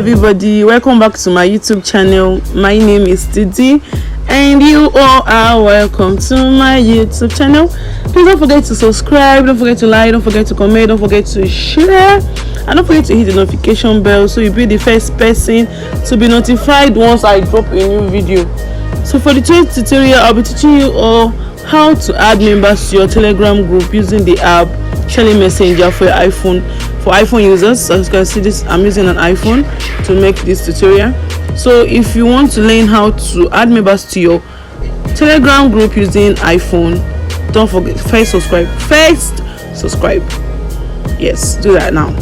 everybody, welcome back to my YouTube channel. My name is Titi and you all are welcome to my YouTube channel. Please don't forget to subscribe, don't forget to like, don't forget to comment, don't forget to share, and don't forget to hit the notification bell so you'll be the first person to be notified once I drop a new video. So for the today's tutorial, I'll be teaching you all how to add members to your Telegram group using the app Shelly Messenger for your iPhone. For iPhone users, as you can see, this I'm using an iPhone to make this tutorial. So if you want to learn how to add members to your Telegram group using iPhone, don't forget first subscribe. Yes, do that now.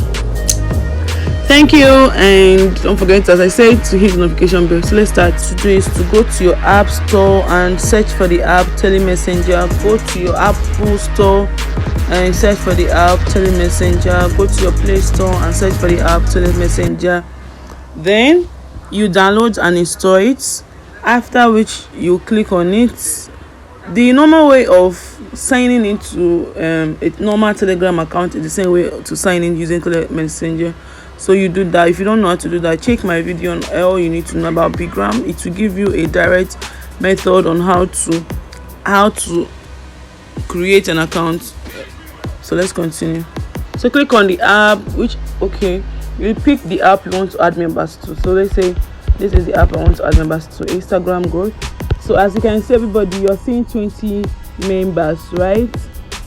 Thank you, and don't forget, as I said, to hit the notification bell. So let's start. To do is to go to your app store and search for the app Telemessenger. Go to your Apple store and search for the app Telemessenger. Go to your Play Store and search for the app Telemessenger. Then you download and install it, after which you click on it. The normal way of signing into a normal Telegram account is the same way to sign in using Telemessenger. So you do that. If you don't know how to do that, check my video on all you need to know about Bigram. It will give you a direct method on how to create an account. So let's continue. So click on the app, you pick the app you want to add members to. So let's say this is the app I want to add members to, Instagram growth. So as you can see, everybody, you're seeing 20 members, right?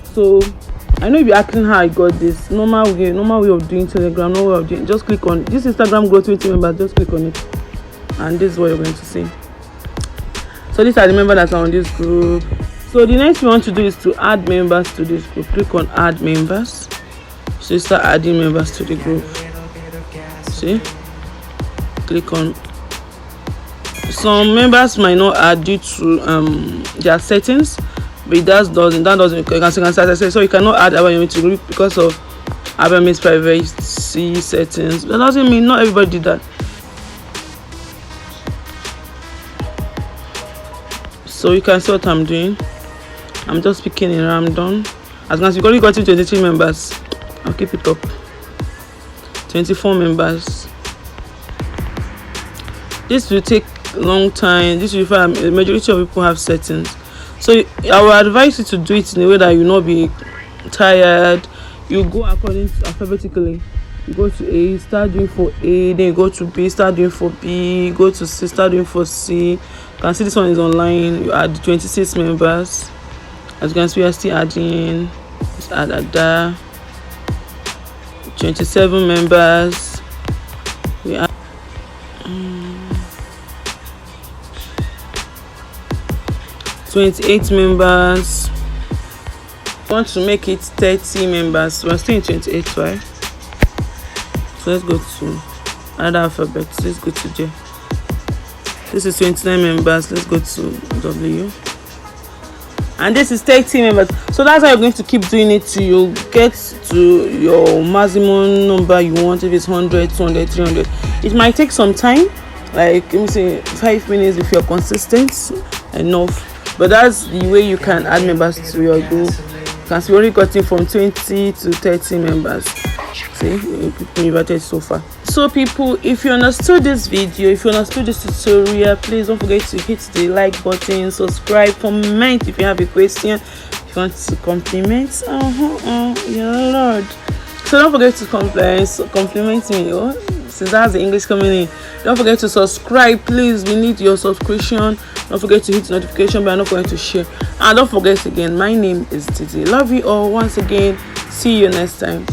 So I know you're asking how I got this. Normal way of doing Telegram, no way of doing. Just click on this Instagram growth 20 members. Just click on it, and this is what you're going to see. So these are the members that are on this group. So the next thing you want to do is to add members to this group. Click on add members. So you start adding members to the group. See? Click on. Some members might not add due to their settings, but that doesn't you can start. So you cannot add Abayomi to the group because of Abayomi's privacy settings. That doesn't mean not everybody did that. So you can see what I'm doing. I'm just picking a random. As long as you've already got 23 members, I'll keep it up. 24 members. This will take a long time. This will find the majority of people have settings. So I will advise you to do it in a way that you will not be tired. You go according to alphabetically. You go to A, start doing for A, then you go to B, start doing for B, go to C, start doing for C. You can see this one is online. You add 26 members. As you can see, we are still adding. Let's add that. 27 members. We add 28 members. We want to make it 30 members. We're still in 28, right? So let's go to another alphabet. Let's go to J. This is 29 members. Let's go to W. And this is 30 members. So that's how you're going to keep doing it till you get to your maximum number you want. If it's 100, 200, 300, it might take some time, like let me say 5 minutes if you're consistent enough. But that's the way you can add members to your group. Because we already got it from 20 to 30 members. See, people invited so far. So people, if you understood this video, if you understood this tutorial, please don't forget to hit the like button, subscribe, comment if you have a question, if you want to compliment. Yeah, Lord. So don't forget to compliment me. Since that's the English coming in, don't forget to subscribe, please. We need your subscription. Don't forget to hit the notification bell. Don't forget to share, and don't forget again, my name is Titi. Love you all once again. See you next time.